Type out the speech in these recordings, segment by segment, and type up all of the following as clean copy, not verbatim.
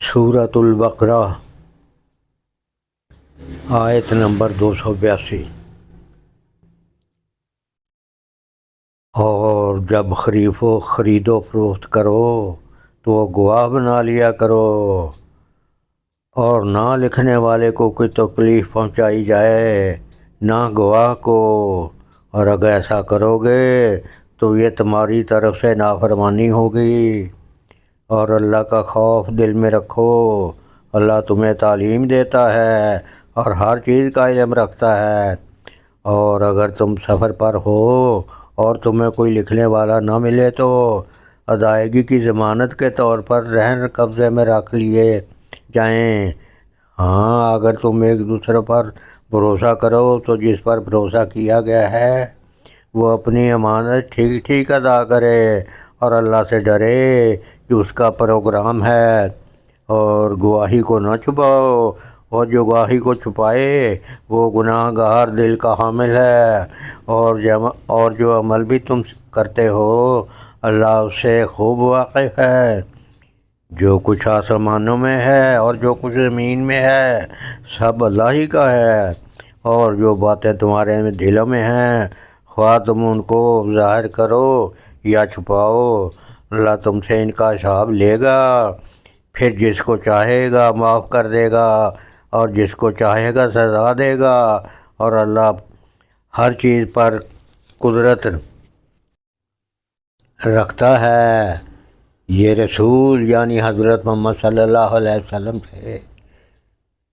سورۃ البقرہ آیت نمبر 282۔ اور جب خرید و فروخت کرو تو وہ گواہ بنا لیا کرو، اور نہ لکھنے والے کو کوئی تکلیف پہنچائی جائے نہ گواہ کو، اور اگر ایسا کرو گے تو یہ تمہاری طرف سے نافرمانی ہوگی۔ اور اللہ کا خوف دل میں رکھو، اللہ تمہیں تعلیم دیتا ہے اور ہر چیز کا علم رکھتا ہے۔ اور اگر تم سفر پر ہو اور تمہیں کوئی لکھنے والا نہ ملے تو ادائیگی کی ضمانت کے طور پر رہن قبضے میں رکھ لیے جائیں۔ ہاں، اگر تم ایک دوسرے پر بھروسہ کرو تو جس پر بھروسہ کیا گیا ہے وہ اپنی امانت ٹھیک ادا کرے اور اللہ سے ڈرے کہ اس کا پروگرام ہے۔ اور گواہی کو نہ چھپاؤ، اور جو گواہی کو چھپائے وہ گناہ گار دل کا حامل ہے۔ اور جو عمل بھی تم کرتے ہو اللہ اس سے خوب واقف ہے۔ جو کچھ آسمانوں میں ہے اور جو کچھ زمین میں ہے سب اللہ ہی کا ہے۔ اور جو باتیں تمہارے دلوں میں ہیں خواہ تم ان کو ظاہر کرو یا چھپاؤ، اللہ تم سے ان کا حساب لے گا۔ پھر جس کو چاہے گا معاف کر دے گا اور جس کو چاہے گا سزا دے گا، اور اللہ ہر چیز پر قدرت رکھتا ہے۔ یہ رسول یعنی حضرت محمد صلی اللہ علیہ وسلم سے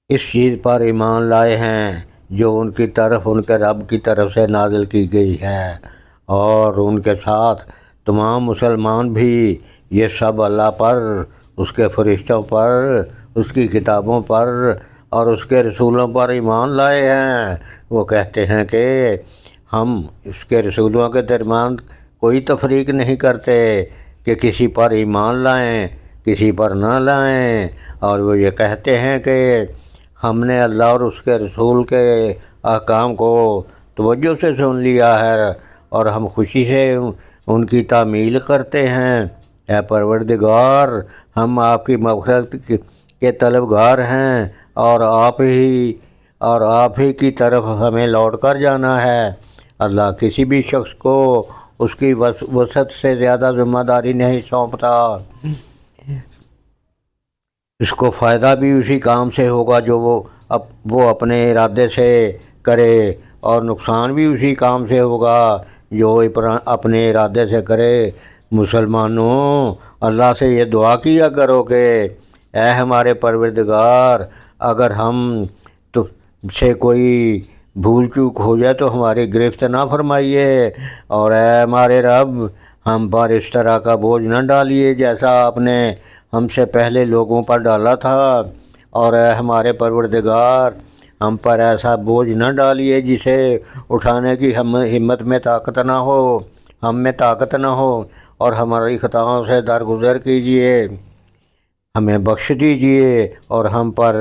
اس چیز پر ایمان لائے ہیں جو ان کی طرف ان کے رب کی طرف سے نازل کی گئی ہے، اور ان کے ساتھ تمام مسلمان بھی یہ سب اللہ پر، اس کے فرشتوں پر، اس کی کتابوں پر اور اس کے رسولوں پر ایمان لائے ہیں۔ وہ کہتے ہیں کہ ہم اس کے رسولوں کے درمیان کوئی تفریق نہیں کرتے کہ کسی پر ایمان لائیں کسی پر نہ لائیں، اور وہ یہ کہتے ہیں کہ ہم نے اللہ اور اس کے رسول کے احکام کو توجہ سے سن لیا ہے اور ہم خوشی سے ان کی تعمیل کرتے ہیں۔ اے پروردگار، ہم آپ کی مغفرت کے طلبگار ہیں اور آپ ہی کی طرف ہمیں لوٹ کر جانا ہے۔ اللہ کسی بھی شخص کو اس کی وسعت سے زیادہ ذمہ داری نہیں سونپتا۔ اس کو فائدہ بھی اسی کام سے ہوگا جو وہ اپنے ارادے سے کرے، اور نقصان بھی اسی کام سے ہوگا جو اپنے ارادے سے کرے۔ مسلمانوں، اللہ سے یہ دعا کیا کرو کہ اے ہمارے پروردگار، اگر ہم تم سے کوئی بھول چوک ہو جائے تو ہماری گرفت نہ فرمائیے، اور اے ہمارے رب، ہم پر اس طرح کا بوجھ نہ ڈالیے جیسا آپ نے ہم سے پہلے لوگوں پر ڈالا تھا، اور اے ہمارے پروردگار، ہم پر ایسا بوجھ نہ ڈالیے جسے اٹھانے کی ہم میں طاقت نہ ہو، اور ہماری خطاؤں سے درگزر کیجیے، ہمیں بخش دیجیے اور ہم پر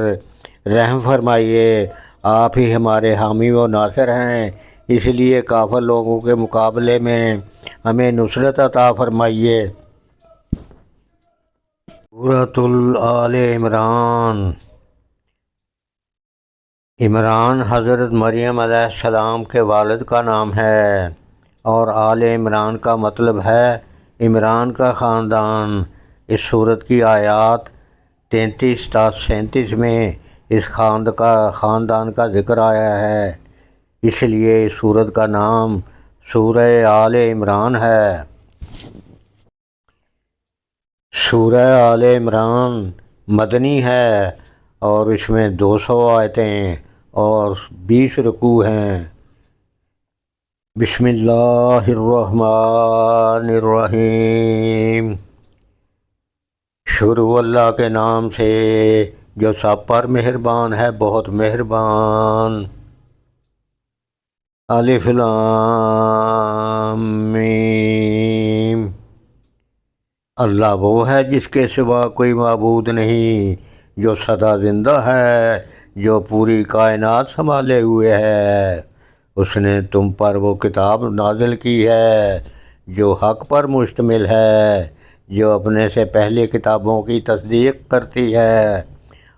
رحم فرمائیے۔ آپ ہی ہمارے حامی و ناصر ہیں، اس لیے کافر لوگوں کے مقابلے میں ہمیں نصرت عطا فرمائیے۔ سورۃ آل عمران۔ عمران حضرت مریم علیہ السلام کے والد کا نام ہے، اور آل عمران کا مطلب ہے عمران کا خاندان۔ اس سورت کی آیات 33 تا 37 میں اس خاندان کا ذکر آیا ہے، اس لیے اس سورت کا نام سورہ آل عمران ہے۔ سورہ آل عمران مدنی ہے اور اس میں 200 آیتیں اور 20 رکوع ہیں۔ بسم اللہ الرحمن الرحیم۔ شروع اللہ کے نام سے جو سب پر مہربان ہے، بہت مہربان۔ الف لام میم۔ اللہ وہ ہے جس کے سوا کوئی معبود نہیں، جو سدا زندہ ہے، جو پوری کائنات سنبھالے ہوئے ہے۔ اس نے تم پر وہ کتاب نازل کی ہے جو حق پر مشتمل ہے، جو اپنے سے پہلے کتابوں کی تصدیق کرتی ہے،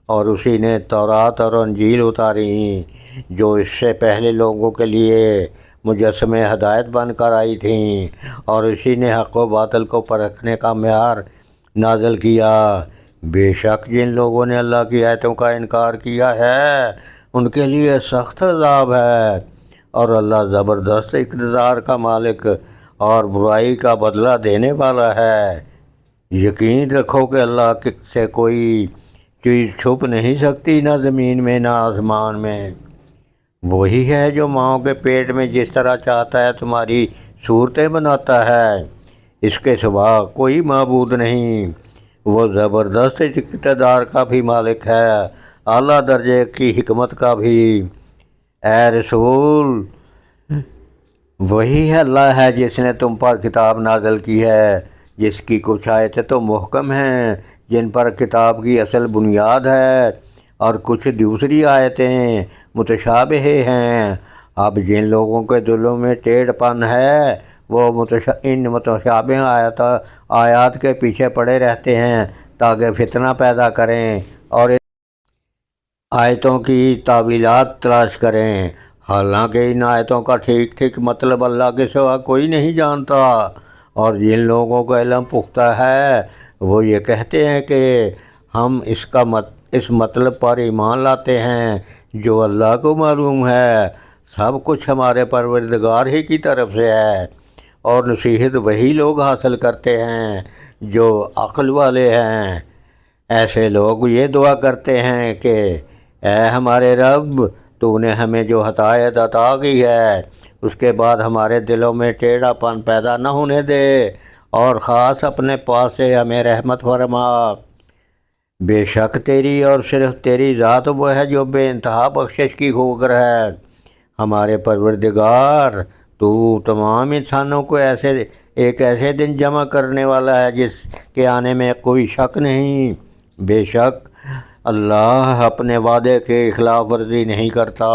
اور اسی نے تورات اور انجیل اتاری جو اس سے پہلے لوگوں کے لیے مجسمے ہدایت بن کر آئی تھیں، اور اسی نے حق و باطل کو پرکھنے کا معیار نازل کیا۔ بے شک جن لوگوں نے اللہ کی آیتوں کا انکار کیا ہے ان کے لیے سخت عذاب ہے، اور اللہ زبردست اقتدار کا مالک اور برائی کا بدلہ دینے والا ہے۔ یقین رکھو کہ اللہ سے کوئی چیز چھپ نہیں سکتی، نہ زمین میں نہ آسمان میں۔ وہی ہے جو ماؤں کے پیٹ میں جس طرح چاہتا ہے تمہاری صورتیں بناتا ہے، اس کے سوا کوئی معبود نہیں۔ وہ زبردست اقتدار کا بھی مالک ہے، اعلیٰ درجے کی حکمت کا بھی۔ اے رسول، وہی اللہ ہے جس نے تم پر کتاب نازل کی ہے، جس کی کچھ آیتیں تو محکم ہیں جن پر کتاب کی اصل بنیاد ہے، اور کچھ دوسری آیتیں متشابہ ہیں۔ اب جن لوگوں کے دلوں میں ٹیڑھ پن ہے وہ ان متشابہ آیات کے پیچھے پڑے رہتے ہیں تاکہ فتنہ پیدا کریں اور آیتوں کی تعویلات تلاش کریں، حالانکہ ان آیتوں کا ٹھیک ٹھیک مطلب اللہ کے سوا کوئی نہیں جانتا۔ اور جن لوگوں کا علم پختہ ہے وہ یہ کہتے ہیں کہ ہم اس مطلب پر ایمان لاتے ہیں جو اللہ کو معلوم ہے۔ سب کچھ ہمارے پروردگار ہی کی طرف سے ہے، اور نصیحت وہی لوگ حاصل کرتے ہیں جو عقل والے ہیں۔ ایسے لوگ یہ دعا کرتے ہیں کہ اے ہمارے رب، تو نے ہمیں جو ہدایت عطا کی ہے اس کے بعد ہمارے دلوں میں ٹیڑھا پن پیدا نہ ہونے دے، اور خاص اپنے پاس سے ہمیں رحمت فرما۔ بے شک تیری اور صرف تیری ذات وہ ہے جو بے انتہا بخشش کی خوگر ہے۔ ہمارے پروردگار، تو تمام انسانوں کو ایک ایسے دن جمع کرنے والا ہے جس کے آنے میں کوئی شک نہیں۔ بے شک اللہ اپنے وعدے کے خلاف ورزی نہیں کرتا۔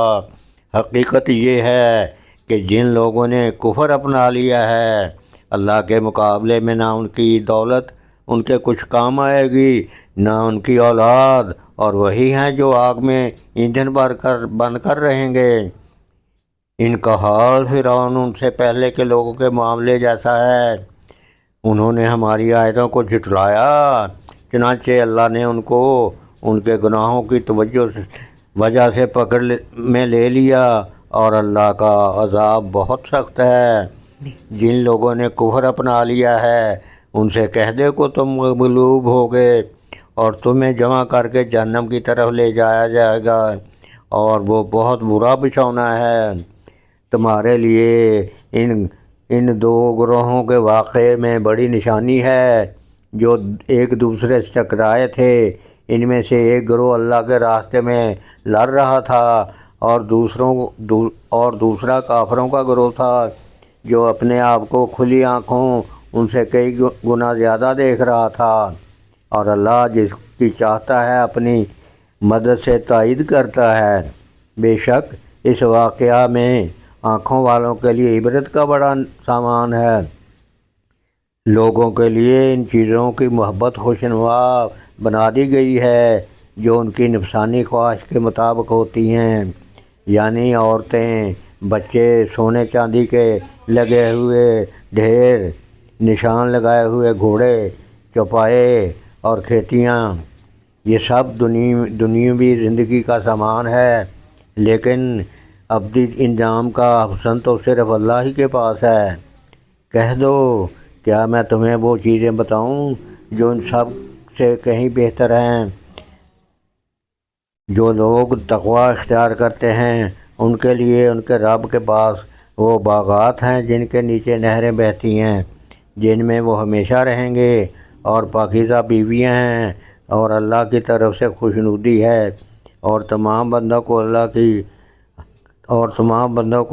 حقیقت یہ ہے کہ جن لوگوں نے کفر اپنا لیا ہے، اللہ کے مقابلے میں نہ ان کی دولت ان کے کچھ کام آئے گی نہ ان کی اولاد، اور وہی ہیں جو آگ میں ایندھن بن کر رہیں گے۔ ان کا حال فرعون ان سے پہلے کے لوگوں کے معاملے جیسا ہے، انہوں نے ہماری آیتوں کو جھٹلایا، چنانچہ اللہ نے ان کو ان کے گناہوں کی وجہ سے پکڑ میں لے لیا، اور اللہ کا عذاب بہت سخت ہے۔ جن لوگوں نے کفر اپنا لیا ہے ان سے کہہ دے کو تم مغلوب ہوگے اور تمہیں جمع کر کے جہنم کی طرف لے جایا جائے گا، اور وہ بہت برا بچھونا ہے۔ تمہارے لیے ان دو گروہوں کے واقعے میں بڑی نشانی ہے جو ایک دوسرے سے ٹکرائے تھے۔ ان میں سے ایک گروہ اللہ کے راستے میں لڑ رہا تھا، اور دوسرا کافروں کا گروہ تھا جو اپنے آپ کو کھلی آنکھوں ان سے کئی گنا زیادہ دیکھ رہا تھا، اور اللہ جس کی چاہتا ہے اپنی مدد سے تائید کرتا ہے۔ بے شک اس واقعہ میں آنکھوں والوں کے لیے عبرت کا بڑا سامان ہے۔ لوگوں کے لیے ان چیزوں کی محبت خوشنما بنا دی گئی ہے جو ان کی نفسانی خواہش کے مطابق ہوتی ہیں، یعنی عورتیں، بچے، سونے چاندی کے لگے ہوئے ڈھیر، نشان لگائے ہوئے گھوڑے، چوپائے اور کھیتیاں۔ یہ سب دنیاوی زندگی کا سامان ہے، لیکن ابدی انجام کا حسن تو صرف اللہ ہی کے پاس ہے۔ کہہ دو، کیا میں تمہیں وہ چیزیں بتاؤں جو ان سب سے کہیں بہتر ہیں؟ جو لوگ تقوی اختیار کرتے ہیں ان کے لیے ان کے رب کے پاس وہ باغات ہیں جن کے نیچے نہریں بہتی ہیں، جن میں وہ ہمیشہ رہیں گے، اور پاکیزہ بیویاں ہیں، اور اللہ کی طرف سے خوشنودی ہے، اور تمام بندوں کو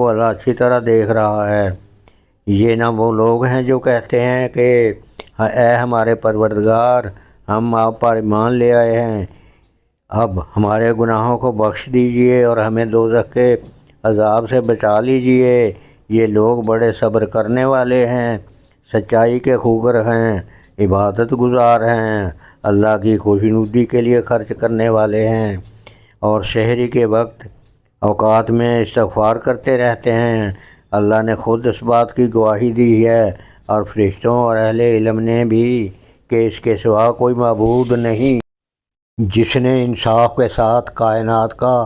اللہ اچھی طرح دیکھ رہا ہے۔ یہ نہ وہ لوگ ہیں جو کہتے ہیں کہ اے ہمارے پروردگار، ہم آپ پر ایمان لے آئے ہیں، اب ہمارے گناہوں کو بخش دیجئے اور ہمیں دوزخ کے عذاب سے بچا لیجئے۔ یہ لوگ بڑے صبر کرنے والے ہیں، سچائی کے خوگر ہیں۔ عبادت گزار ہیں، اللہ کی خوشنودی کے لیے خرچ کرنے والے ہیں، اور شہری کے وقت اوقات میں استغفار کرتے رہتے ہیں۔ اللہ نے خود اس بات کی گواہی دی ہے، اور فرشتوں اور اہل علم نے بھی، کہ اس کے سوا کوئی معبود نہیں جس نے انصاف کے ساتھ کائنات کا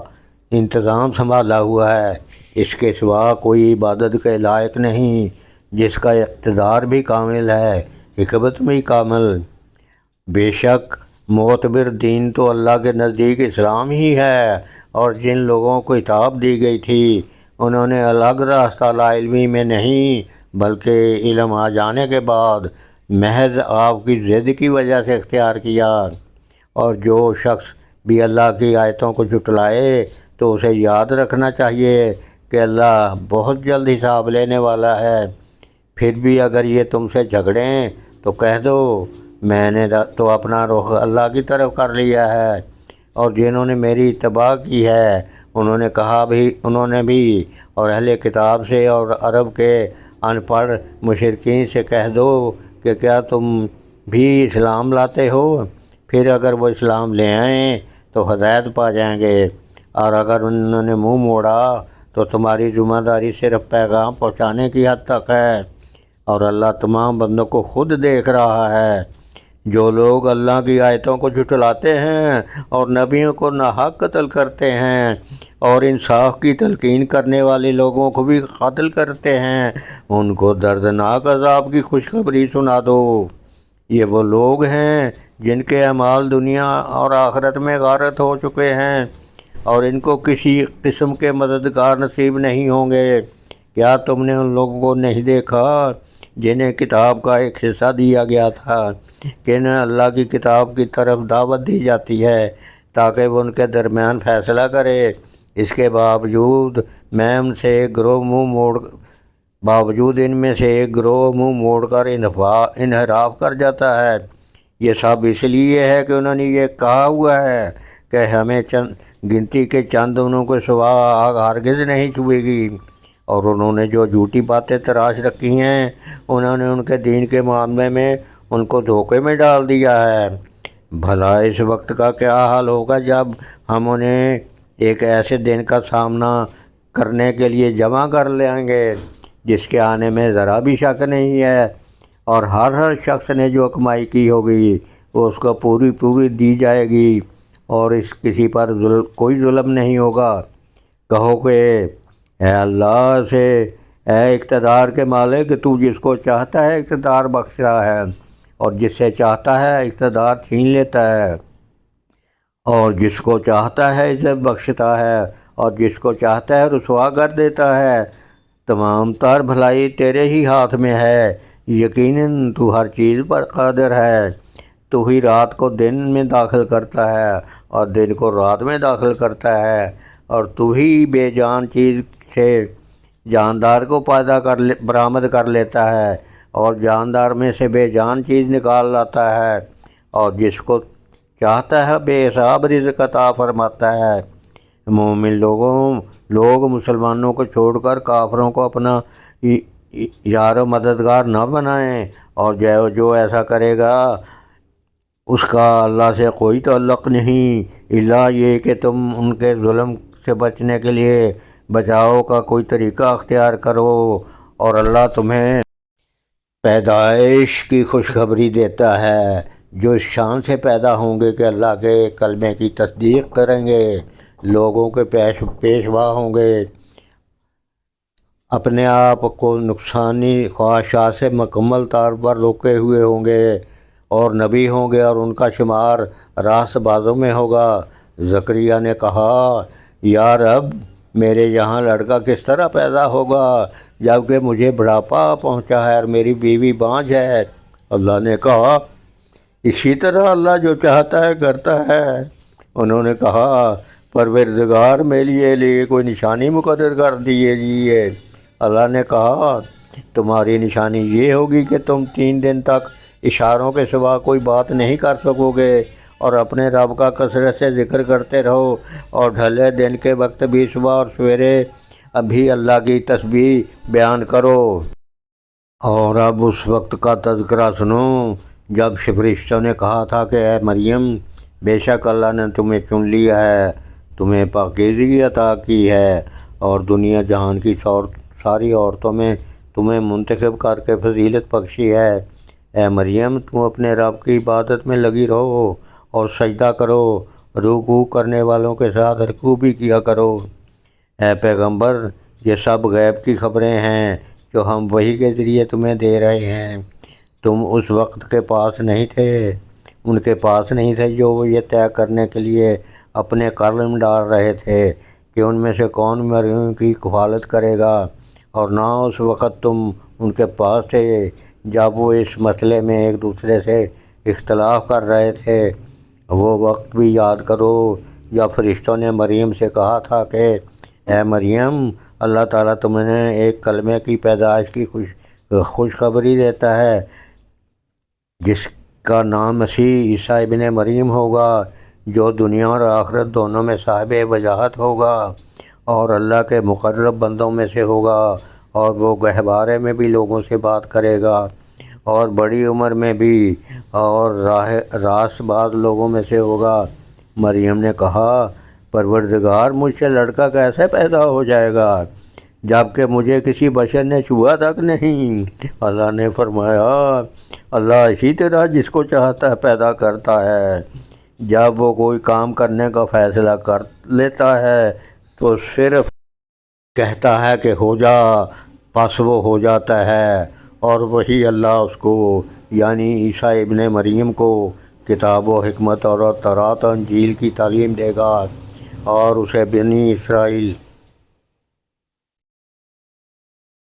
انتظام سنبھالا ہوا ہے۔ اس کے سوا کوئی عبادت کے لائق نہیں، جس کا اقتدار بھی کامل ہے، حکمت بھی کامل۔ بے شک معتبر دین تو اللہ کے نزدیک اسلام ہی ہے، اور جن لوگوں کو کتاب دی گئی تھی انہوں نے الگ راستہ لا علمی میں نہیں، بلکہ علم آ جانے کے بعد محض آپ کی ضد کی وجہ سے اختیار کیا۔ اور جو شخص بھی اللہ کی آیتوں کو جھٹلائے تو اسے یاد رکھنا چاہیے کہ اللہ بہت جلد حساب لینے والا ہے۔ پھر بھی اگر یہ تم سے جھگڑیں تو کہہ دو میں نے تو اپنا رخ اللہ کی طرف کر لیا ہے، اور جنہوں نے میری اتباع کی ہے انہوں نے بھی، اور اہل کتاب سے اور عرب کے ان پڑھ مشرکین سے کہہ دو کہ کیا تم بھی اسلام لاتے ہو؟ پھر اگر وہ اسلام لے آئیں تو ہدایت پا جائیں گے، اور اگر انہوں نے منہ موڑا تو تمہاری ذمہ داری صرف پیغام پہنچانے کی حد تک ہے، اور اللہ تمام بندوں کو خود دیکھ رہا ہے۔ جو لوگ اللہ کی آیتوں کو جھٹلاتے ہیں اور نبیوں کو ناحق قتل کرتے ہیں اور انصاف کی تلقین کرنے والے لوگوں کو بھی قتل کرتے ہیں، ان کو دردناک عذاب کی خوشخبری سنا دو۔ یہ وہ لوگ ہیں جن کے اعمال دنیا اور آخرت میں غارت ہو چکے ہیں، اور ان کو کسی قسم کے مددگار نصیب نہیں ہوں گے۔ کیا تم نے ان لوگوں کو نہیں دیکھا جنہیں کتاب کا ایک حصہ دیا گیا تھا، کہ انہیں اللہ کی کتاب کی طرف دعوت دی جاتی ہے تاکہ وہ ان کے درمیان فیصلہ کرے؟ اس کے باوجود ان میں سے ایک گروہ منہ موڑ کر انحراف کر جاتا ہے۔ یہ سب اس لیے ہے کہ انہوں نے یہ کہا ہوا ہے کہ ہمیں گنتی کے چند دنوں کے سوا آگ ہرگز نہیں چھوئے گی، اور انہوں نے جو جھوٹی باتیں تراش رکھی ہیں انہوں نے ان کے دین کے معاملے میں ان کو دھوکے میں ڈال دیا ہے۔ بھلا اس وقت کا کیا حال ہوگا جب ہم انہیں ایک ایسے دن کا سامنا کرنے کے لیے جمع کر لیں گے جس کے آنے میں ذرا بھی شک نہیں ہے، اور ہر شخص نے جو کمائی کی ہوگی وہ اس کو پوری دی جائے گی، اور اس کسی پر کوئی ظلم نہیں ہوگا۔ کہو کہ اے اللہ سے، اے اقتدار کے مالک، کہ تو جس کو چاہتا ہے اقتدار بخشتا ہے، اور جس سے چاہتا ہے اقتدار چھین لیتا ہے، اور جس کو چاہتا ہے عزت بخشتا ہے، اور جس کو چاہتا ہے رسوا کر دیتا ہے۔ تمام تر بھلائی تیرے ہی ہاتھ میں ہے، یقیناً تو ہر چیز پر قادر ہے۔ تو ہی رات کو دن میں داخل کرتا ہے اور دن کو رات میں داخل کرتا ہے، اور تو ہی بے جان چیز سے جاندار کو برآمد کر لیتا ہے، اور جاندار میں سے بے جان چیز نکال لاتا ہے، اور جس کو چاہتا ہے بے حساب رزق عطا فرماتا ہے۔ مومن لوگ مسلمانوں کو چھوڑ کر کافروں کو اپنا یار و مددگار نہ بنائیں، اور جو ایسا کرے گا اس کا اللہ سے کوئی تعلق نہیں، الا یہ کہ تم ان کے ظلم سے بچنے کے لیے بچاؤ کا کوئی طریقہ اختیار کرو، اور اللہ تمہیں پیدائش کی خوشخبری دیتا ہے۔ جو اس شان سے پیدا ہوں گے کہ اللہ کے کلمے کی تصدیق کریں گے، لوگوں کے پیشوا ہوں گے، اپنے آپ کو نقصانی خواہشات سے مکمل طور پر روکے ہوئے ہوں گے، اور نبی ہوں گے، اور ان کا شمار راست بازوں میں ہوگا۔ زکریا نے کہا، یا رب، میرے یہاں لڑکا کس طرح پیدا ہوگا جبکہ مجھے بڑھاپا پہنچا ہے اور میری بیوی بانجھ ہے؟ اللہ نے کہا، اسی طرح اللہ جو چاہتا ہے کرتا ہے۔ انہوں نے کہا، پروردگار میرے لیے کوئی نشانی مقرر کر دیجیے۔ اللہ نے کہا، تمہاری نشانی یہ ہوگی کہ تم 3 دن تک اشاروں کے سوا کوئی بات نہیں کر سکو گے، اور اپنے رب کا کثرت سے ذکر کرتے رہو، اور ڈھلے دن کے وقت بھی صبح اور سویرے ابھی اللہ کی تسبیح بیان کرو۔ اور اب اس وقت کا تذکرہ سنو جب فرشتوں نے کہا تھا کہ اے مریم، بے شک اللہ نے تمہیں چن لیا ہے، تمہیں پاکیزگی عطا کی ہے اور دنیا جہان کی ساری عورتوں میں تمہیں منتخب کر کے فضیلت بخشی ہے، اے مریم تم اپنے رب کی عبادت میں لگی رہو اور سجدہ کرو، رکوع کرنے والوں کے ساتھ رکوع بھی کیا کرو۔ اے پیغمبر، یہ سب غیب کی خبریں ہیں جو ہم وحی کے ذریعے تمہیں دے رہے ہیں۔ تم اس وقت کے پاس نہیں تھے، ان کے پاس نہیں تھے جو وہ یہ طے کرنے کے لیے اپنے قلم ڈال رہے تھے کہ ان میں سے کون مریم کی کفالت کرے گا، اور نہ اس وقت تم ان کے پاس تھے جب وہ اس مسئلے میں ایک دوسرے سے اختلاف کر رہے تھے۔ وہ وقت بھی یاد کرو جب فرشتوں نے مریم سے کہا تھا کہ اے مریم، اللہ تعالیٰ تمہیں ایک کلمے کی پیدائش کی خوشخبری دیتا ہے جس کا نام مسیح عیسیٰ ابن مریم ہوگا، جو دنیا اور آخرت دونوں میں صاحب وجاہت ہوگا اور اللہ کے مقرب بندوں میں سے ہوگا، اور وہ گہوارے میں بھی لوگوں سے بات کرے گا اور بڑی عمر میں بھی اور راست باز لوگوں میں سے ہوگا۔ مریم نے کہا، پروردگار، مجھ سے لڑکا کیسے پیدا ہو جائے گا جبکہ مجھے کسی بشر نے چھوا تک نہیں؟ اللہ نے فرمایا، اللہ اسی طرح جس کو چاہتا ہے پیدا کرتا ہے، جب وہ کوئی کام کرنے کا فیصلہ کر لیتا ہے تو صرف کہتا ہے کہ ہو جا، پس وہ ہو جاتا ہے، اور وہی اللہ اس کو یعنی عیسیٰ ابن مریم کو کتاب و حکمت اور تورات و انجیل کی تعلیم دے گا، اور اسے بنی اسرائیل